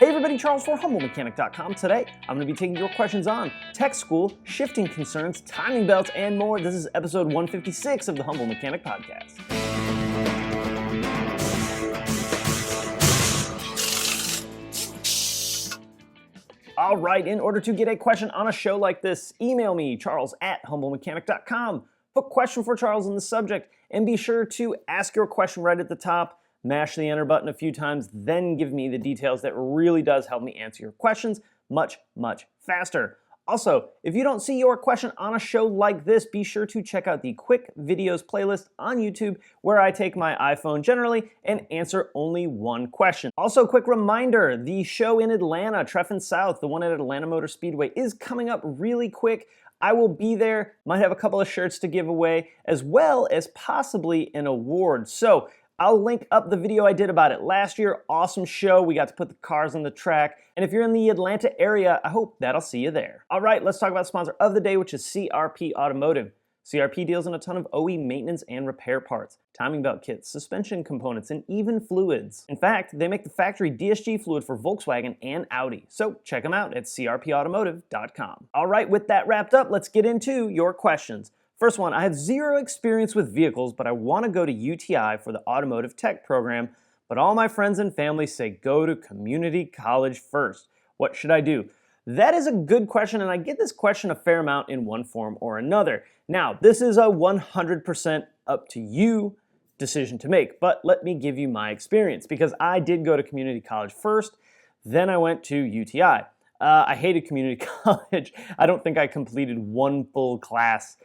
Hey everybody, Charles for HumbleMechanic.com. Today, I'm going to be taking your questions on tech school, shifting concerns, timing belts, and more. This is episode 156 of the Humble Mechanic Podcast. All right, in order to get a question on a show like this, email me, charles@HumbleMechanic.com. Put question for Charles in the subject, and be sure to ask your question right at the top. Mash the enter button a few times, then give me the details. That really does help me answer your questions much faster. Also, if you don't see your question on a show like this, be sure to check out the quick videos playlist on YouTube where I take my iPhone generally and answer only one question. Also, quick reminder, the show in Atlanta, TREFFEN South, the one at Atlanta Motor Speedway, is coming up really quick. I will be there, might have a couple of shirts to give away, as well as possibly an award. So I'll link up the video I did about it last year. Awesome show. We got to put the cars on the track. And if you're in the Atlanta area, I hope that I'll see you there. All right, let's talk about the sponsor of the day, which is CRP Automotive. CRP deals in a ton of OE maintenance and repair parts, timing belt kits, suspension components, and even fluids. In fact, they make the factory DSG fluid for Volkswagen and Audi. So check them out at crpautomotive.com. All right, with that wrapped up, let's get into your questions. First one, I have zero experience with vehicles, but I want to go to UTI for the automotive tech program, but all my friends and family say go to community college first. What should I do? That is a good question, and I get this question a fair amount in one form or another. Now, this is a 100% up to you decision to make, but let me give you my experience, because I did go to community college first, then I went to UTI. I hated community college. I don't think I completed one full class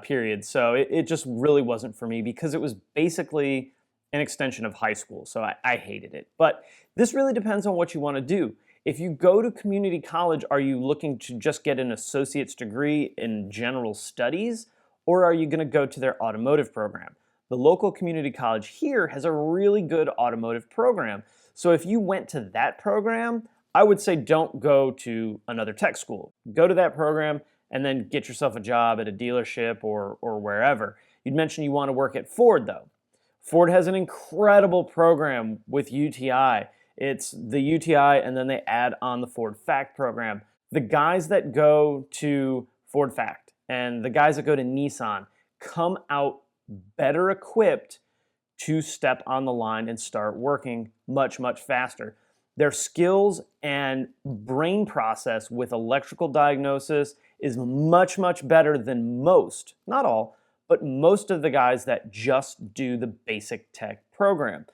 period. So it just really wasn't for me because it was basically an extension of high school. So I hated it. But this really depends on what you want to do. If you go to community college, are you looking to just get an associate's degree in general studies, or are you going to go to their automotive program? The local community college here has a really good automotive program. So if you went to that program, I would say don't go to another tech school. Go to that program and then get yourself a job at a dealership or wherever. You'd mentioned you want to work at Ford, though. Ford has an incredible program with UTI. It's the UTI, and then they add on the Ford Fact program. The guys that go to Ford Fact and the guys that go to Nissan come out better equipped to step on the line and start working much faster. Their skills and brain process with electrical diagnosis is much better than most, not all, but most of the guys that just do the basic tech program.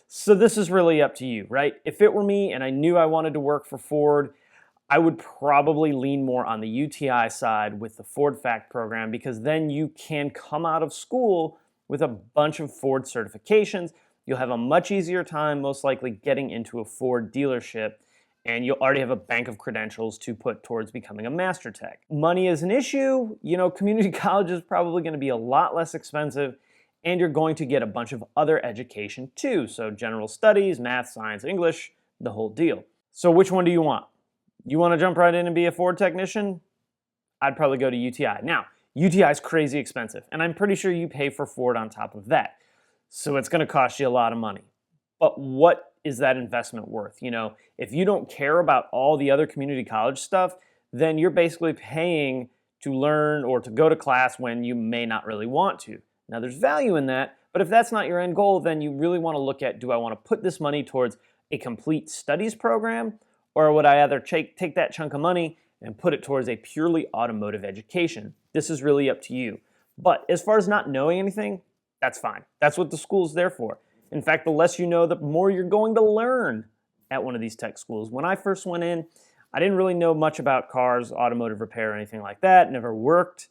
So this is really up to you, right? If it were me and I knew I wanted to work for Ford, I would probably lean more on the UTI side with the Ford Fact program, because then you can come out of school with a bunch of Ford certifications. You'll have a much easier time, most likely, getting into a Ford dealership, and you'll already have a bank of credentials to put towards becoming a master tech. Money is an issue. Community college is probably going to be a lot less expensive, and you're going to get a bunch of other education too. So general studies, math, science, English, the whole deal. So which one do you want? You want to jump right in and be a Ford technician? I'd probably go to UTI. Now, UTI is crazy expensive, and I'm pretty sure you pay for Ford on top of that. So it's going to cost you a lot of money. But what is that investment worth? If you don't care about all the other community college stuff, then you're basically paying to learn or to go to class when you may not really want to. Now, there's value in that, but if that's not your end goal, then you really want to look at, do I want to put this money towards a complete studies program, or would I either take that chunk of money and put it towards a purely automotive education? This is really up to you. But as far as not knowing anything, that's fine. That's what the school's there for. In fact, the less you know, the more you're going to learn at one of these tech schools. When I first went in, I didn't really know much about cars, automotive repair, or anything like that. Never worked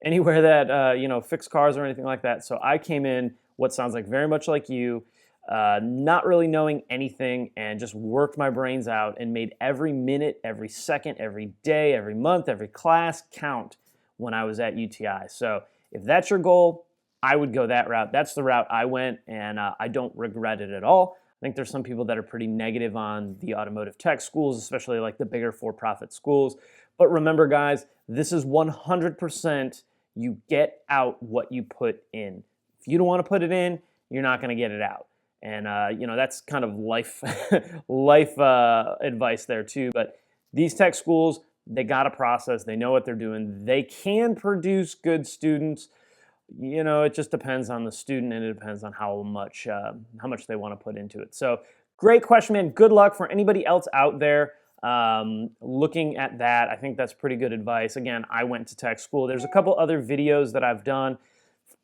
anywhere that, fixed cars or anything like that. So I came in, what sounds like very much like you, not really knowing anything, and just worked my brains out and made every minute, every second, every day, every month, every class count when I was at UTI. So if that's your goal, I would go that route. That's the route I went, and I don't regret it at all. I think there's some people that are pretty negative on the automotive tech schools, especially like the bigger for-profit schools. But remember, guys, this is 100% you get out what you put in. If you don't want to put it in, you're not going to get it out. And that's kind of life life advice there too. But these tech schools, they got a process. They know what they're doing. They can produce good students. It just depends on the student, and it depends on how much they want to put into it. So great question, man. Good luck for anybody else out there looking at that. I think that's pretty good advice. Again, I went to tech school. There's a couple other videos that I've done.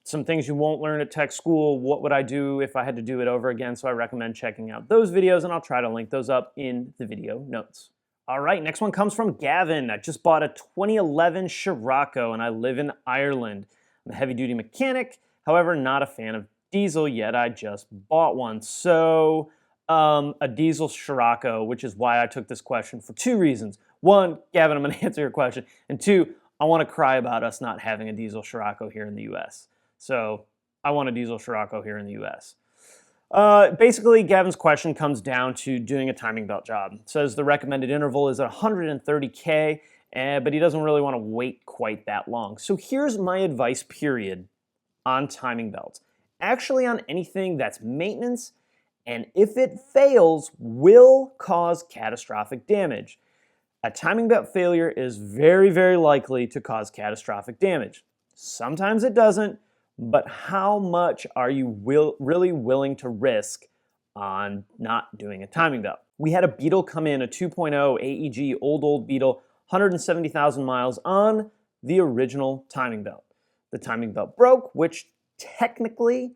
Some things you won't learn at tech school. What would I do if I had to do it over again? So I recommend checking out those videos, and I'll try to link those up in the video notes. All right, next one comes from Gavin. I just bought a 2011 Scirocco, and I live in Ireland. I'm a heavy-duty mechanic, however, not a fan of diesel yet. I just bought one. So a diesel Scirocco, which is why I took this question for two reasons. One, Gavin, I'm going to answer your question. And two, I want to cry about us not having a diesel Scirocco here in the U.S. So I want a diesel Scirocco here in the U.S. Basically, Gavin's question comes down to doing a timing belt job. It says the recommended interval is at 130K, but he doesn't really want to wait quite that long. So here's my advice, period, on timing belts. Actually, on anything that's maintenance, and if it fails, will cause catastrophic damage. A timing belt failure is very, very likely to cause catastrophic damage. Sometimes it doesn't, but how much are you really willing to risk on not doing a timing belt? We had a Beetle come in, a 2.0 AEG, old Beetle, 170,000 miles on the original timing belt. The timing belt broke, which technically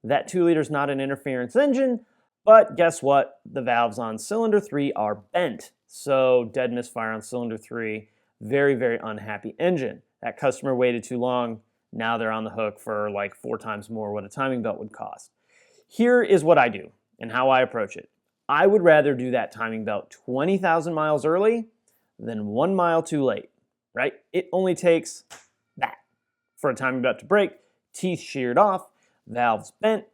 that 2 liter is not an interference engine, but guess what? The valves on cylinder 3 are bent. So dead misfire on cylinder 3, very, very unhappy engine. That customer waited too long. Now they're on the hook for like 4 times more what a timing belt would cost. Here is what I do and how I approach it. I would rather do that timing belt 20,000 miles early than 1 mile too late, right? It only takes that for a timing belt to break, teeth sheared off, valves bent,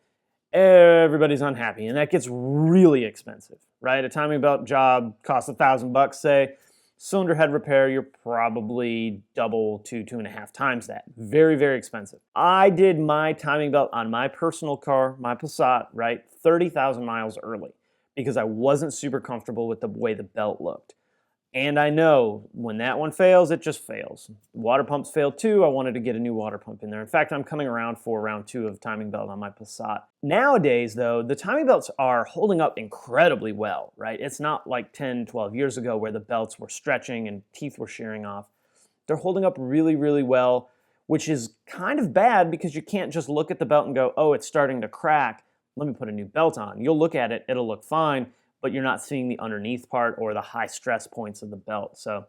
everybody's unhappy, and that gets really expensive, right? A timing belt job costs $1,000, say. Cylinder head repair, you're probably double to 2.5 times that. Very, very expensive. I did my timing belt on my personal car, my Passat, right, 30,000 miles early because I wasn't super comfortable with the way the belt looked. And I know when that one fails, it just fails. Water pumps failed too. I wanted to get a new water pump in there. In fact, I'm coming around for round 2 of timing belt on my Passat. Nowadays, though, the timing belts are holding up incredibly well, right? It's not like 10, 12 years ago where the belts were stretching and teeth were shearing off. They're holding up really, really well, which is kind of bad because you can't just look at the belt and go, oh, it's starting to crack. Let me put a new belt on. You'll look at it, it'll look fine, but you're not seeing the underneath part or the high stress points of the belt. So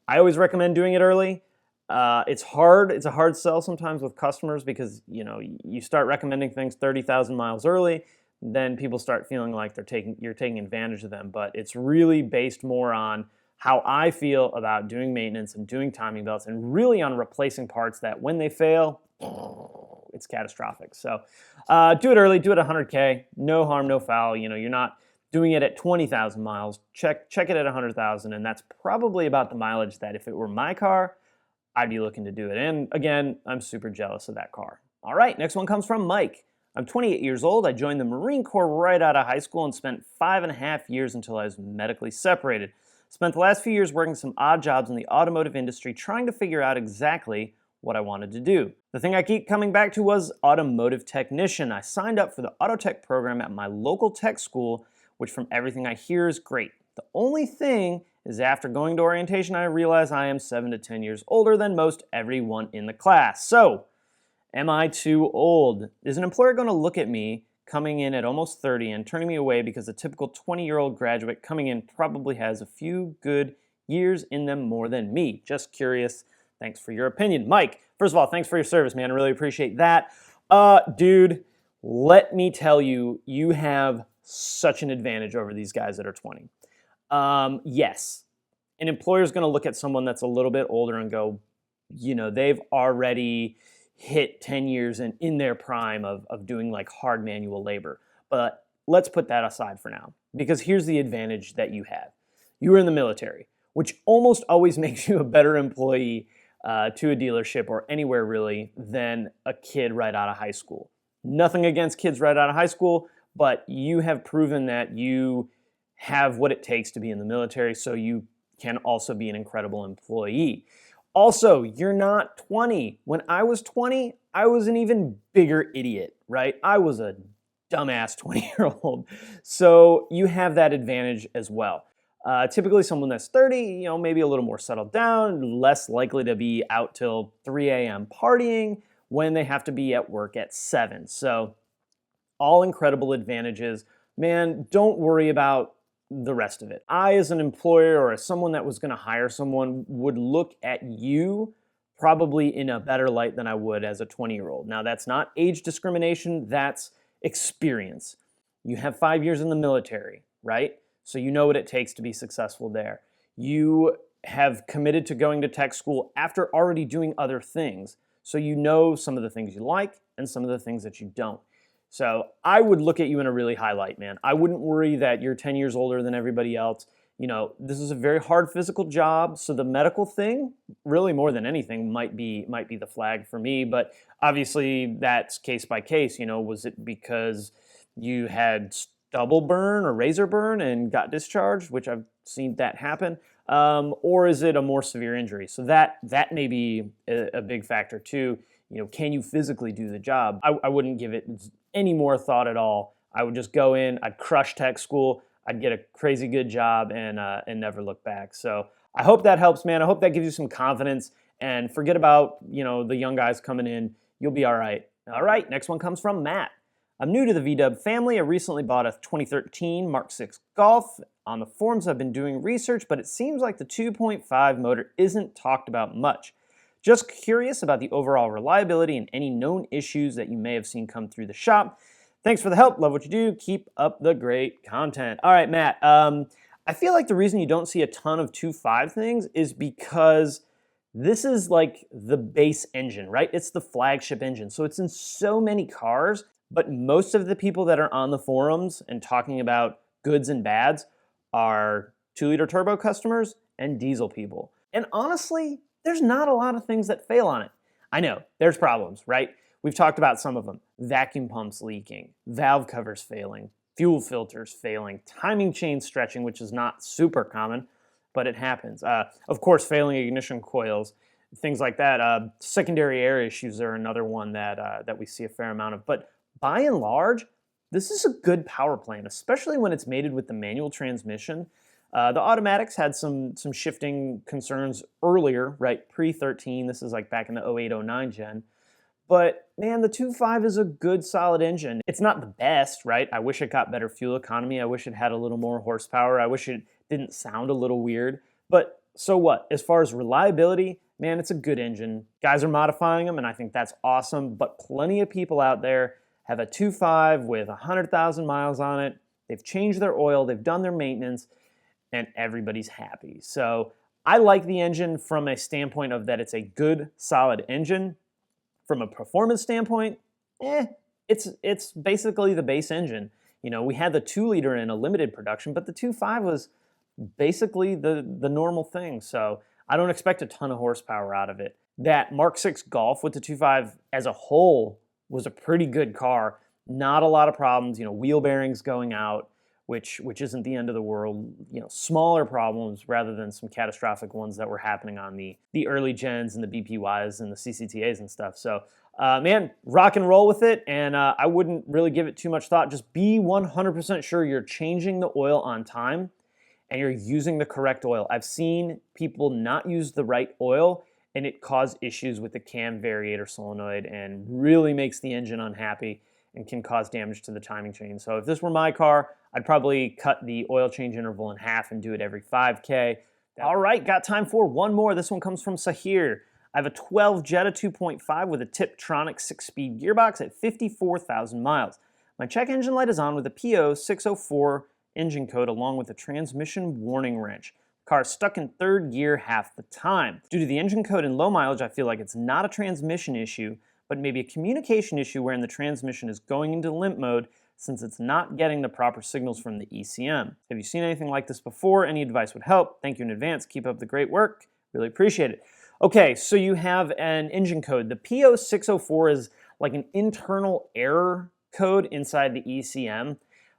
I always recommend doing it early. It's hard. It's a hard sell sometimes with customers because, you start recommending things 30,000 miles early, then people start feeling like you're taking advantage of them. But it's really based more on how I feel about doing maintenance and doing timing belts and really on replacing parts that when they fail, it's catastrophic. So do it early, do it 100K, no harm, no foul. You're not doing it at 20,000 miles, check it at 100,000, and that's probably about the mileage that if it were my car, I'd be looking to do it. And again, I'm super jealous of that car. All right, next one comes from Mike. I'm 28 years old. I joined the Marine Corps right out of high school and spent 5.5 years until I was medically separated. Spent the last few years working some odd jobs in the automotive industry trying to figure out exactly what I wanted to do. The thing I keep coming back to was automotive technician. I signed up for the auto tech program at my local tech school, which from everything I hear is great. The only thing is after going to orientation, I realize I am 7 to 10 years older than most everyone in the class. So, am I too old? Is an employer going to look at me coming in at almost 30 and turning me away because a typical 20-year-old graduate coming in probably has a few good years in them more than me? Just curious. Thanks for your opinion. Mike, first of all, thanks for your service, man. I really appreciate that. Dude, let me tell you, you have such an advantage over these guys that are 20. Yes, an employer's going to look at someone that's a little bit older and go, they've already hit 10 years in their prime of doing like hard manual labor. But let's put that aside for now, because here's the advantage that you have. You were in the military, which almost always makes you a better employee to a dealership or anywhere really than a kid right out of high school. Nothing against kids right out of high school, but you have proven that you have what it takes to be in the military, so you can also be an incredible employee. Also, you're not 20. When I was 20, I was an even bigger idiot, right? I was a dumbass 20-year-old. So you have that advantage as well. Typically someone that's 30, maybe a little more settled down, less likely to be out till 3 a.m. partying when they have to be at work at 7. So all incredible advantages. Man, don't worry about the rest of it. I, as an employer or as someone that was going to hire someone, would look at you probably in a better light than I would as a 20-year-old. Now, that's not age discrimination, that's experience. You have 5 years in the military, right? So you know what it takes to be successful there. You have committed to going to tech school after already doing other things. So you know some of the things you like and some of the things that you don't. So I would look at you in a really high light, man. I wouldn't worry that you're 10 years older than everybody else. This is a very hard physical job, so the medical thing, really more than anything, might be the flag for me. But obviously that's case by case. Was it because you had stubble burn or razor burn and got discharged, which I've seen that happen, or is it a more severe injury? So that may be a big factor too. Can you physically do the job? I wouldn't give it any more thought at all. I would just go in, I'd crush tech school, I'd get a crazy good job and never look back. So I hope that helps, man. I hope that gives you some confidence, and forget about, the young guys coming in. You'll be all right. All right, next one comes from Matt. I'm new to the VW family. I recently bought a 2013 Mark 6 Golf. On the forums, I've been doing research, but it seems like the 2.5 motor isn't talked about much. Just curious about the overall reliability and any known issues that you may have seen come through the shop. Thanks for the help. Love what you do. Keep up the great content. All right, Matt. I feel like the reason you don't see a ton of 2.5 things is because this is like the base engine, right? It's the flagship engine. So it's in so many cars, but most of the people that are on the forums and talking about goods and bads are 2-liter turbo customers and diesel people. And honestly, there's not a lot of things that fail on it. I know, there's problems, right? We've talked about some of them. Vacuum pumps leaking, valve covers failing, fuel filters failing, timing chain stretching, which is not super common, but it happens. Of course, failing ignition coils, things like that. Secondary air issues are another one that we see a fair amount of. But by and large, this is a good power plant, especially when it's mated with the manual transmission. The automatics had some shifting concerns earlier, right? Pre-13, this is like back in the 08-09 gen. But man, the 2.5 is a good solid engine. It's not the best, right? I wish it got better fuel economy. I wish it had a little more horsepower. I wish it didn't sound a little weird. But so what? As far as reliability, man, it's a good engine. Guys are modifying them, and I think that's awesome. But plenty of people out there have a 2.5 with 100,000 miles on it. They've changed their oil, they've done their maintenance, and everybody's happy. So I like the engine from a standpoint of that it's a good, solid engine. From a performance standpoint, it's basically the base engine. We had the 2-liter in a limited production, but the 2.5 was basically the normal thing. So I don't expect a ton of horsepower out of it. That Mark 6 Golf with the 2.5 as a whole was a pretty good car. Not a lot of problems, wheel bearings going out, which isn't the end of the world. Smaller problems rather than some catastrophic ones that were happening on the early gens and the BPYs and the CCTAs and stuff. So, man, rock and roll with it, and I wouldn't really give it too much thought. Just be 100% sure you're changing the oil on time and you're using the correct oil. I've seen people not use the right oil, and it caused issues with the cam variator solenoid and really makes the engine unhappy and can cause damage to the timing chain. So if this were my car, I'd probably cut the oil change interval in half and do it every 5K. All right, got time for one more. This one comes from Sahir. I have a 12 Jetta 2.5 with a Tiptronic 6-speed gearbox at 54,000 miles. My check engine light is on with a P0604 engine code along with a transmission warning wrench. The car is stuck in third gear half the time. Due to the engine code and low mileage, I feel like it's not a transmission issue, but maybe a communication issue wherein the transmission is going into limp mode since it's not getting the proper signals from the ECM. Have you seen anything like this before? Any advice would help. Thank you in advance. Keep up the great work. Really appreciate it. Okay, so you have an engine code. The P0604 is like an internal error code inside the ECM,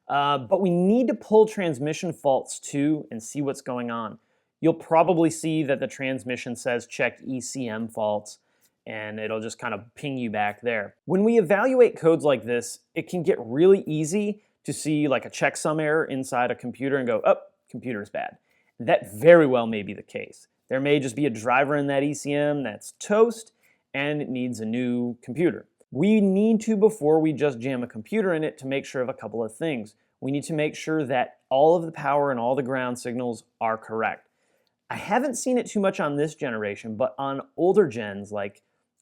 but we need to pull transmission faults too and see what's going on. You'll probably see that the transmission says check ECM faults, and it'll just kind of ping you back there. When we evaluate codes like this, it can get really easy to see like a checksum error inside a computer and go, oh, computer's bad. That very well may be the case. There may just be a driver in that ECM that's toast and it needs a new computer. We need to, before we just jam a computer in it, to make sure of a couple of things. We need to make sure that all of the power and all the ground signals are correct. I haven't seen it too much on this generation, but on older gens like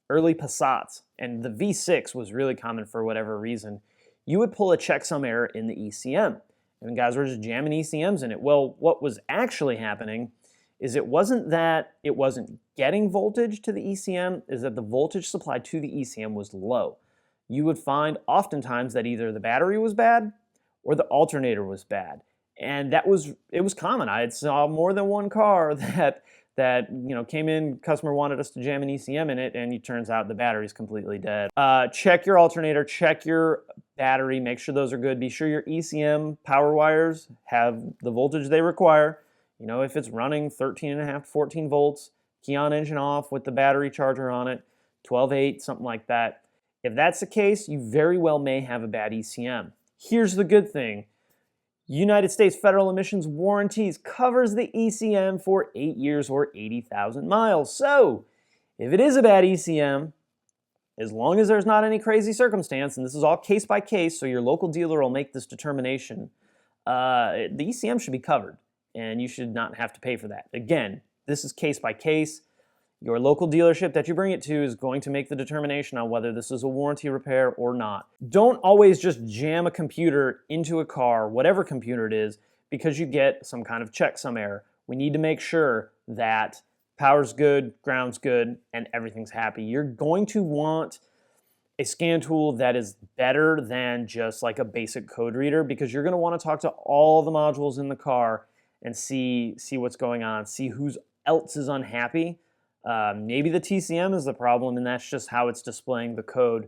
early Passats, and the V6 was really common for whatever reason, you would pull a checksum error in the ECM. And guys were just jamming ECMs in it. Well, what was actually happening is it wasn't that it wasn't getting voltage to the ECM, is that the voltage supplied to the ECM was low. You would find oftentimes that either the battery was bad or the alternator was bad. And it was common. I had saw more than one car that came in, customer wanted us to jam an ECM in it, and it turns out the battery's completely dead. Check your alternator, check your battery, make sure those are good. Be sure your ECM power wires have the voltage they require. You know, if it's running 13.5 to 14 volts, key on engine off with the battery charger on it, 12.8, something like that. If that's the case, you very well may have a bad ECM. Here's the good thing. United States Federal Emissions Warranties covers the ECM for 8 years or 80,000 miles. So, if it is a bad ECM, as long as there's not any crazy circumstance, and this is all case by case, so your local dealer will make this determination, the ECM should be covered, and you should not have to pay for that. Again, this is case by case. Your local dealership that you bring it to is going to make the determination on whether this is a warranty repair or not. Don't always just jam a computer into a car, whatever computer it is, because you get some kind of checksum error. We need to make sure that power's good, ground's good, and everything's happy. You're going to want a scan tool that is better than just like a basic code reader, because you're going to want to talk to all the modules in the car and see what's going on, see who else is unhappy. Maybe the TCM is the problem, and that's just how it's displaying the code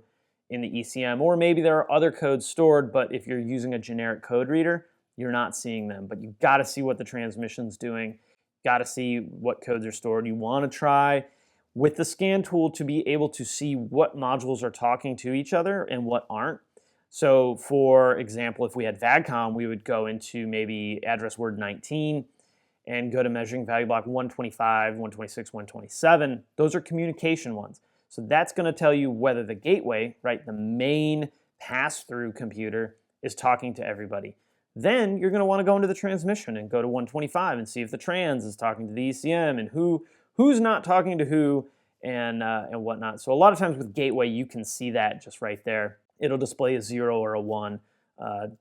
in the ECM. Or maybe there are other codes stored, but if you're using a generic code reader, you're not seeing them. But you've got to see what the transmission's doing. Got to see what codes are stored. You want to try with the scan tool to be able to see what modules are talking to each other and what aren't. So for example, if we had VAGCOM, we would go into maybe address word 19 and go to measuring value block 125, 126, 127. Those are communication ones. So that's going to tell you whether the gateway, right, the main pass-through computer, is talking to everybody. Then you're going to want to go into the transmission and go to 125 and see if the trans is talking to the ECM and who's not talking to who and whatnot. So a lot of times with gateway, you can see that just right there. It'll display a 0 or a 1,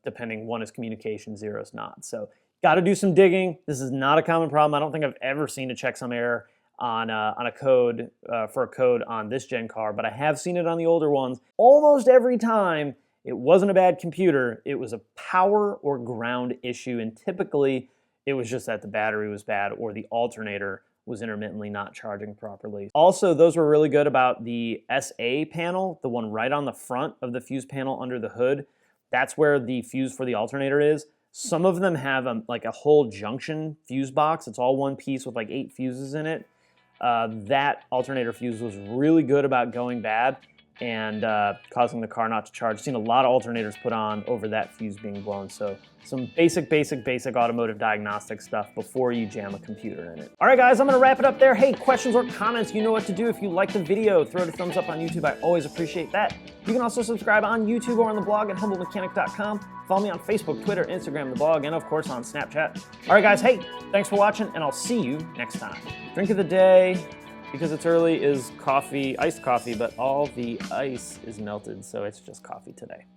depending. 1 is communication, 0 is not. So got to do some digging. This is not a common problem. I don't think I've ever seen a checksum error on a code for a code on this gen car, but I have seen it on the older ones. Almost every time it wasn't a bad computer, it was a power or ground issue, and typically it was just that the battery was bad or the alternator was intermittently not charging properly. Also, those were really good about the SA panel, the one right on the front of the fuse panel under the hood. That's where the fuse for the alternator is. Some of them have like a whole junction fuse box. It's all one piece with like 8 fuses in it. That alternator fuse was really good about going bad and causing the car not to charge. I've seen a lot of alternators put on over that fuse being blown. So some basic automotive diagnostic stuff before you jam a computer in it. All right, guys, I'm gonna wrap it up there. Hey, questions or comments, you know what to do. If you like the video, throw it a thumbs up on YouTube. I always appreciate that. You can also subscribe on YouTube or on the blog at humblemechanic.com. Follow me on Facebook, Twitter, Instagram, the blog, and of course on Snapchat. All right, guys, hey, thanks for watching, and I'll see you next time. Drink of the day, because it's early, is coffee, iced coffee, but all the ice is melted, so it's just coffee today.